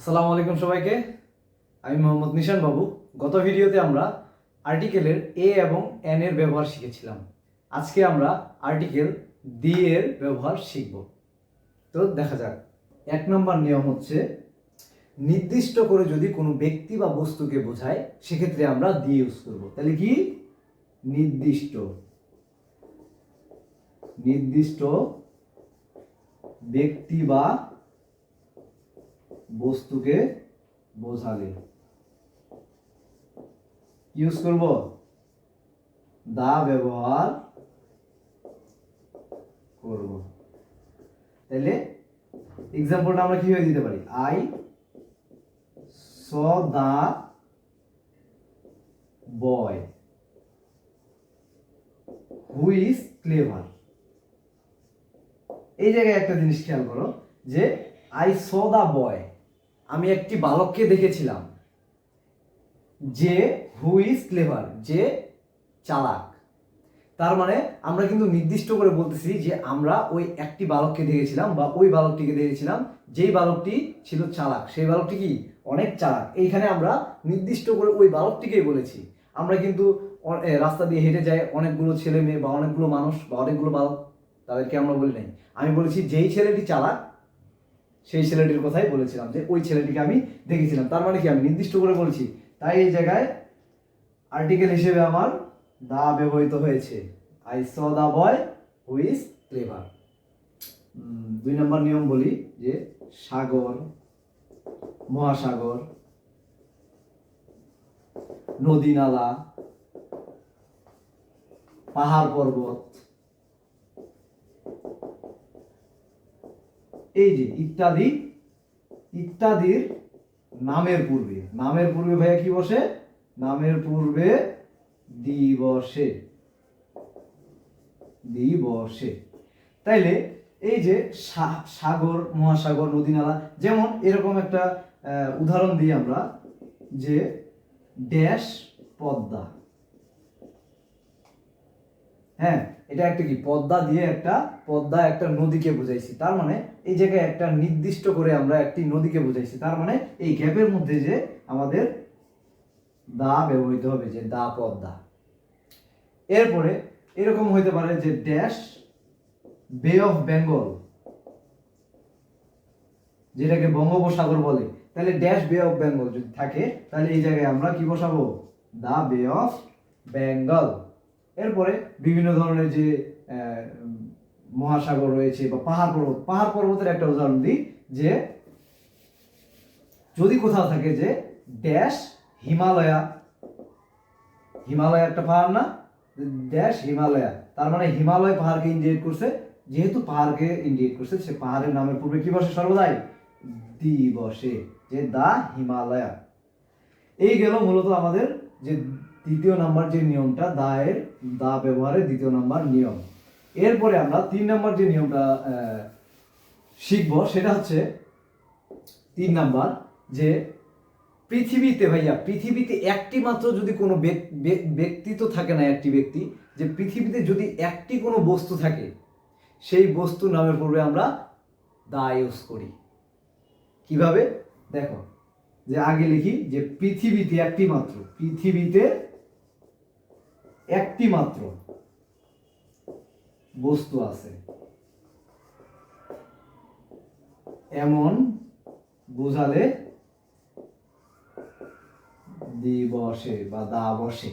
আসসালামু আলাইকুম সবাইকে। আমি মোহাম্মদ নিশান বাবু। গত ভিডিওতে আমরা আর্টিকেলের এ এবং এন এর ব্যবহার শিখেছিলাম। আজকে আমরা আর্টিকেল দি এর ব্যবহার শিখব। তো দেখা যাক। 1 নম্বর নিয়ম হচ্ছে, নির্দিষ্ট করে যদি কোনো ব্যক্তি বা বস্তুকে বোঝায় সেক্ষেত্রে আমরা দি ইউজ করব। তাহলে কি? নির্দিষ্ট নির্দিষ্ট ব্যক্তি বা বস্তুকে বোঝালে ইউজ করব দা ব্যবহার করব। তাহলে এক্সাম্পলটা আমরা কিভাবে দিতে পারি? I saw the boy who is clever. এই জায়গায় একটা জিনিস খেয়াল করো যে আই স দা বয়, আমি একটি বালককে দেখেছিলাম যে হু ইজ ক্লেভার, যে চালাক। তার মানে আমরা কিন্তু নির্দিষ্ট করে বলতেছি যে আমরা ওই একটি বালককে দেখেছিলাম বা ওই বালকটিকে দেখেছিলাম যেই বালকটি ছিল চালাক, সেই বালকটি কি অনেক চালাক। এইখানে আমরা নির্দিষ্ট করে ওই বালকটিকেই বলেছি। আমরা কিন্তু রাস্তা দিয়ে হেঁটে যাই অনেকগুলো ছেলে মেয়ে বা অনেকগুলো মানুষ বা অনেকগুলো বালক, তাদেরকে আমরা বলি নাই। আমি বলেছি যেই ছেলেটি চালাক সেই ছেলেটির কথাই বলেছিলাম, যে ওই ছেলেটিকে আমি দেখেছিলাম। তার মানে কি আমি নির্দিষ্ট করে বলছি। তাই এই জায়গায় আর্টিকেল হিসেবে আমার দা ব্যবহৃত হয়েছে। I saw the boy who is clever. 2 নম্বর নিয়ম বলি যে সাগর, মহাসাগর, নদী নালা, পাহাড় পর্বত, এই যে ইত্যাদি ইত্যাদির নামের পূর্বে ভাইয়া কি বসে? নামের পূর্বে দি বসে। তাইলে এই যে সাগর, মহাসাগর, নদী নালা, যেমন এরকম একটা উদাহরণ দিই আমরা যে ড্যাশ পদ্মা। হ্যাঁ, এটা একটা কি পদ্মা দিয়ে পদ্মা একটা নদীকে বুঝাইছি। তার মানে এই জায়গায় একটা নির্দিষ্ট করে আমরা একটি নদীকে বুঝাইছি। তার মানে এই গ্যাপের মধ্যে যে আমাদের দা ব্যবহৃত হবে, যে দা পদ্মা। এরপরে এরকম হইতে পারে যে ড্যাশ বে অফ বেঙ্গল, যেটাকে বঙ্গোপসাগর বলে। তাহলে ড্যাশ বে অফ বেঙ্গল যদি থাকে তাহলে এই জায়গায় আমরা কি বসাবো? দা বে অফ বেঙ্গল। এরপরে বিভিন্ন ধরনের যে মহাসাগর রয়েছে বা পাহাড় পর্বতের একটা উদাহরণ দিই যে যদি কোথাও থাকে যে ড্যাশ হিমালয়া একটা পাহাড় না, ড্যাশ হিমালয়া, তার মানে হিমালয় পাহাড়কে ইন্ডিকেট করছে। যেহেতু পাহাড়কে ইন্ডিকেট করছে, সে পাহাড়ের নামের পূর্বে কি বসে? সর্বদাই দি বসে, যে দা হিমালয়া। এই গেল মূলত আমাদের যে দ্বিতীয় নাম্বার যে নিয়মটা, দা ব্যবহারের দ্বিতীয় নাম্বার নিয়ম। এরপরে আমরা 3 নাম্বার যে নিয়মটা শিখবো সেটা হচ্ছে 3 নাম্বার, যে পৃথিবীতে একটি মাত্র যদি কোনো ব্যক্তি তো থাকে না, একটি ব্যক্তি, যে পৃথিবীতে যদি একটি কোনো বস্তু থাকে সেই বস্তু নামের পূর্বে আমরা দা ইউজ করি। কিভাবে? দেখো, যে আগে লিখি যে পৃথিবীতে একটি মাত্র বস্তু আছে এমন বোঝালে দি বসে বা দা বসে।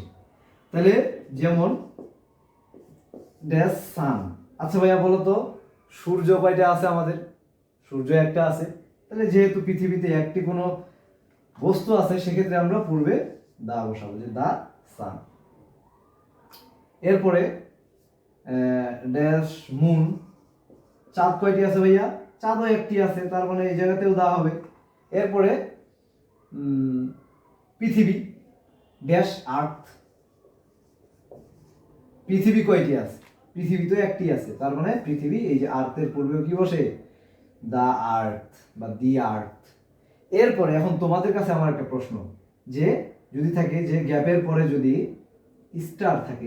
তাহলে যেমন ড্যাশ সান। আচ্ছা ভাইয়া বলো তো, সূর্য কয়টা আছে? আমাদের সূর্য একটা আছে। তাহলে যেহেতু পৃথিবীতে একটি কোনো বস্তু আছে সেক্ষেত্রে আমরা পূর্বে দা বসাবো, যে দা সান। এরপরে ড্যাশ মুন। চাঁদ কয়টি আছে ভাইয়া? চাঁদও একটি আছে, তার মানে এই জায়গাতেও দা হবে। এরপরে পৃথিবী, ড্যাশ আর্থ। পৃথিবী কয়টি আছে? পৃথিবী তো একটি আছে, তার মানে পৃথিবী, এই যে আর্থের পূর্বেও কি বসে? দা আর্থ বা দি আর্থ। এরপরে এখন তোমাদের কাছে আমার একটা প্রশ্ন, যে যদি থাকে যে গ্যাপের পরে যদি স্টার থাকে,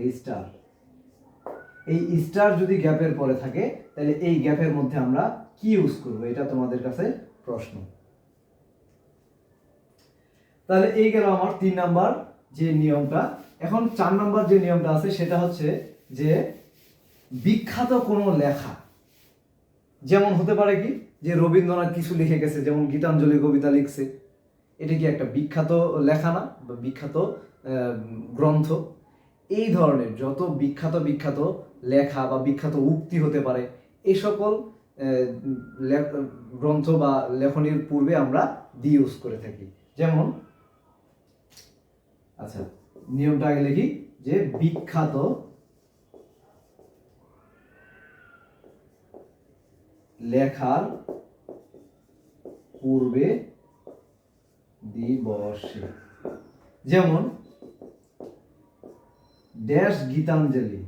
এই স্টার যদি গ্যাপের পরে থাকে তাহলে এই গ্যাপের মধ্যে আমরা কি ইউজ করব? এটা তোমাদের কাছে প্রশ্ন। তাহলে এই গেল আমার 3 নাম্বার যে নিয়মটা। এখন 4 নাম্বার যে নিয়মটা আছে সেটা হচ্ছে যে বিখ্যাত কোনো লেখা, যেমন হতে পারে কি যে রবীন্দ্রনাথ কিছু লিখে গেছে, যেমন গীতাঞ্জলি কবিতা লিখছে, এটা কি একটা বিখ্যাত লেখা না, বা বিখ্যাত গ্রন্থ? এই ধরনের যত বিখ্যাত বিখ্যাত লেখা বা বিখ্যাত উক্তি হতে পারে, এই সকল গ্রন্থ বা লেখনীর পূর্বে আমরা দি ইউজ করে থাকি। যেমন আচ্ছা, নিয়মটা আগে লিখি যে বিখ্যাত লেখার পূর্বে দি বসে। যেমন ড্যাশ গীতাঞ্জলি,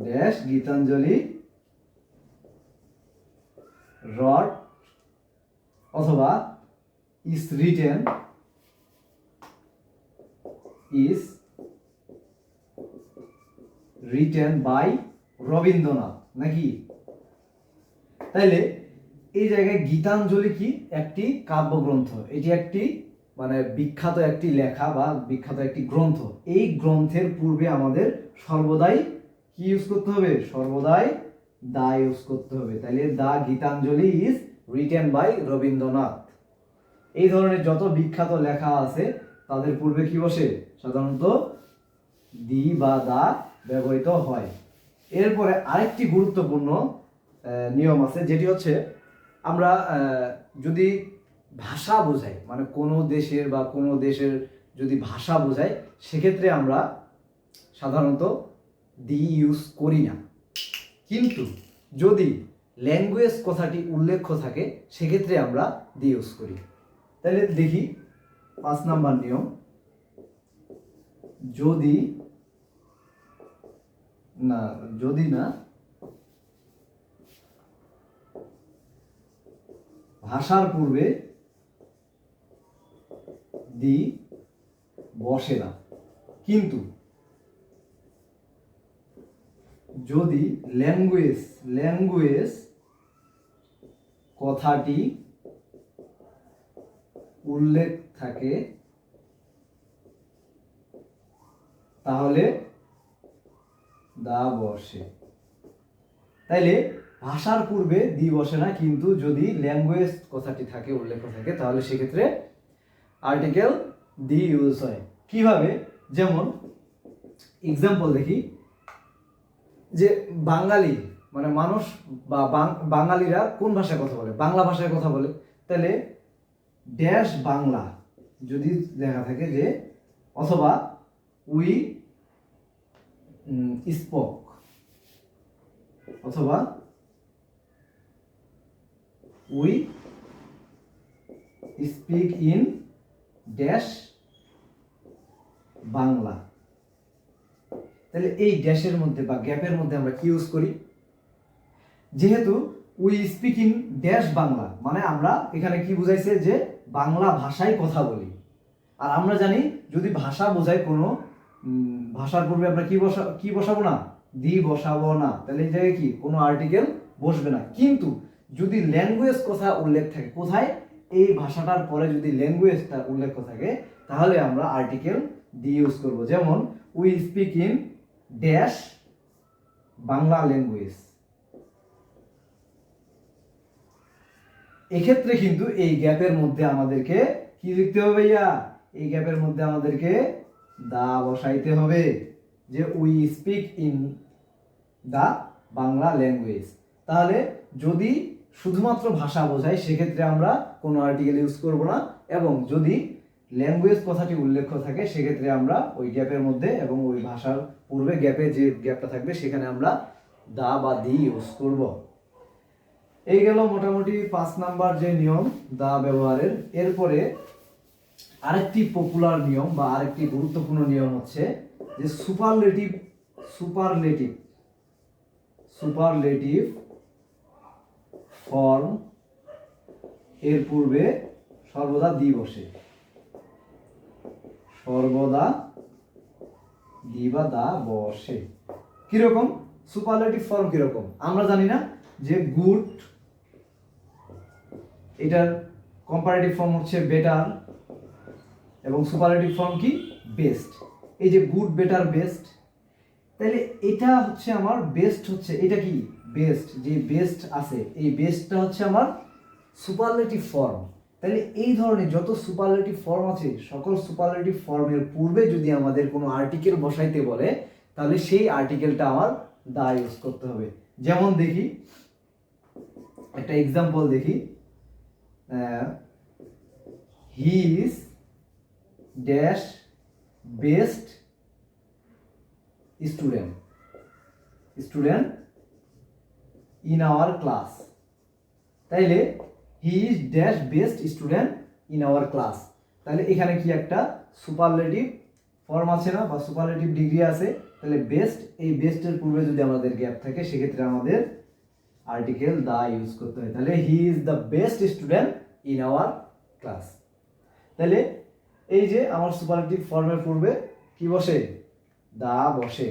ড্যাশ গীতাঞ্জলি রট অথবা is written by রবীন্দ্রনাথ, নাকি? তাইলে এই জায়গায় গীতাঞ্জলি কি একটি কাব্যগ্রন্থ, এটি একটি মানে বিখ্যাত একটি লেখা বা বিখ্যাত একটি গ্রন্থ। এই গ্রন্থের পূর্বে আমাদের সর্বদাই কি ইউজ করতে হবে? সর্বদাই দা ইউজ করতে হবে। তাহলে the Gitanjali is written by Rabindranath. এই ধরনের যত বিখ্যাত লেখা আছে তাদের পূর্বে কি বসে? সাধারণত দি বা দা ব্যবহৃত হয়। এরপরে আরেকটি গুরুত্বপূর্ণ নিয়ম আছে, যেটি হচ্ছে আমরা যদি ভাষা বোঝাই, মানে কোনো দেশের বা কোনো দেশের যদি ভাষা বোঝাই, সেক্ষেত্রে আমরা সাধারণত দি ইউজ করি না। কিন্তু যদি ল্যাঙ্গুয়েজ কথাটি উল্লেখ থাকে সেক্ষেত্রে আমরা দি ইউজ করি। তাহলে দেখি 5 নাম্বার নিয়ম, যদি না ভাষার পূর্বে দি বসে না, কিন্তু যদি ল্যাঙ্গুয়েজ কথাটি উল্লেখ থাকে তাহলে দা বসে। তাইলে ভাষার পূর্বে দি বসে না, কিন্তু যদি ল্যাঙ্গুয়েজ কথাটি থাকে, উল্লেখ থাকে, তাহলে সেক্ষেত্রে আর্টিকেল দি ইউজ হয়। কিভাবে? যেমন এক্সাম্পল দেখি, যে বাঙালি মানে মানুষ বা বাঙালিরা কোন ভাষায় কথা বলে? বাংলা ভাষায় কথা বলে। তাহলে ড্যাশ বাংলা যদি লেখা থাকে, যে অথবা উই স্পোক অথবা we speak in dash Bangla. তাহলে এই ড্যাশের মধ্যে বা গ্যাপের মধ্যে আমরা কি ইউজ করি? যেহেতু we speak in dash Bangla, মানে আমরা এখানে কি বুঝাইছে? যে বাংলা ভাষায় কথা বলি। আর আমরা জানি যদি ভাষা বোঝায় কোনো ভাষার পূর্বে আমরা কি বসাবো না? দি বসাবো না। তাহলে এই জায়গায় কি কোনো আর্টিকেল বসবে না। কিন্তু যদি ল্যাঙ্গুয়েজ কথা উল্লেখ থাকে, কোথায়? এই ভাষাটার পরে যদি ল্যাঙ্গুয়েজটা উল্লেখ থাকে, তাহলে আমরা আর্টিকেল দি ইউজ করব। যেমন we speak in dash Bangla language. এক্ষেত্রে কিন্তু এই গ্যাপের মধ্যে আমাদেরকে কি লিখতে হবে ভাইয়া? এই গ্যাপের মধ্যে আমাদেরকে দা বসাইতে হবে, যে we speak in the Bangla language. তাহলে যদি শুধুমাত্র ভাষা বোঝায় সেক্ষেত্রে আমরা কোনো আর্টিকেল ইউজ করব না, এবং যদি ল্যাঙ্গুয়েজ কথাটি উল্লেখ থাকে সেক্ষেত্রে আমরা ওই গ্যাপের মধ্যে এবং ওই ভাষার পূর্বে গ্যাপে যে গ্যাপটা থাকবে সেখানে আমরা দা বা দি ইউজ করব। এই গেল মোটামুটি 5 নাম্বার যে নিয়ম দা ব্যবহারের। এরপরে আরেকটি পপুলার নিয়ম বা আরেকটি গুরুত্বপূর্ণ নিয়ম হচ্ছে যে সুপারলেটিভ ফর্ম এর পূর্বে সর্বদা দি বসে। সর্বদা দি বা দা বসে। কিরকম সুপারলেটিভ ফর্ম? কিরকম আমরা জানি না? যে গুড, এটার কম্পারেটিভ ফর্ম হচ্ছে বেটার এবং সুপারলেটিভ ফর্ম কি বেস্ট। এই যে গুড, বেটার, বেস্ট, তাহলে এটা হচ্ছে আমার বেস্ট, হচ্ছে এটা কি বেস্ট, যে বেস্ট আছে এই বেস্টটা হচ্ছে আমার সুপারলেটিভ ফর্ম। তাহলে এই ধরনের যত সুপারলেটিভ ফর্ম আছে সকল সুপারলেটিভ ফর্মের পূর্বে যদি আমাদের কোনো আর্টিকেল বসাইতে বলে তাহলে সেই আর্টিকেলটা আমার দা ইউজ করতে হবে। যেমন দেখি একটা এক্সাম্পল দেখি, he is dash best student in our class. তাইলে he is dash best student in our class, তাহলে এখানে কি একটা সুপারলেটিভ ফর্ম আছে না, বা সুপারলেটিভ ডিগ্রি আছে। তাহলে বেস্ট, এই বেস্টের পূর্বে যদি আমাদের গ্যাপ থাকে সেক্ষেত্রে আমাদের আর্টিকেল দা ইউজ করতে হয়। তাহলে he is the best student in our class. তাহলে এই যে আমার সুপারলেটিভ ফর্মের পূর্বে কি বসে, দা বসে।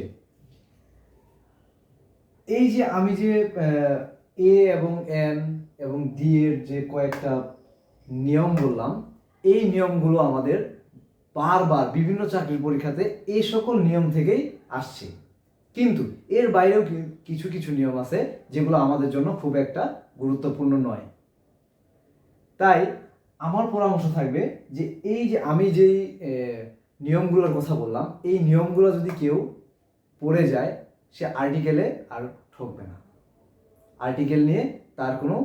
এই যে আমি যে এ এবং এন এবং ডি এর যে কয়েকটা নিয়ম বললাম, এই নিয়মগুলো আমাদের বারবার বিভিন্ন চাকরির পরীক্ষাতে এই সকল নিয়ম থেকেই আসছে। কিন্তু এর বাইরেও কিছু কিছু নিয়ম আছে যেগুলো আমাদের জন্য খুব একটা গুরুত্বপূর্ণ নয়। তাই আমার পরামর্শ থাকবে যে এই যে আমি যেই নিয়মগুলোর কথা বললাম, এই নিয়মগুলো যদি কেউ পড়ে যায় সে আর্টিকেলে আর ঠকবে না। আর্টিকেল নিয়ে তার কোনো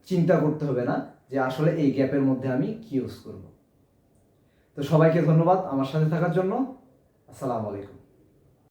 চিন্তা করতে হবে না যে আসলে এই গ্যাপের মধ্যে আমি কি ইউজ করব। তো সবাইকে ধন্যবাদ আমার সাথে থাকার জন্য। আসসালামু আলাইকুম।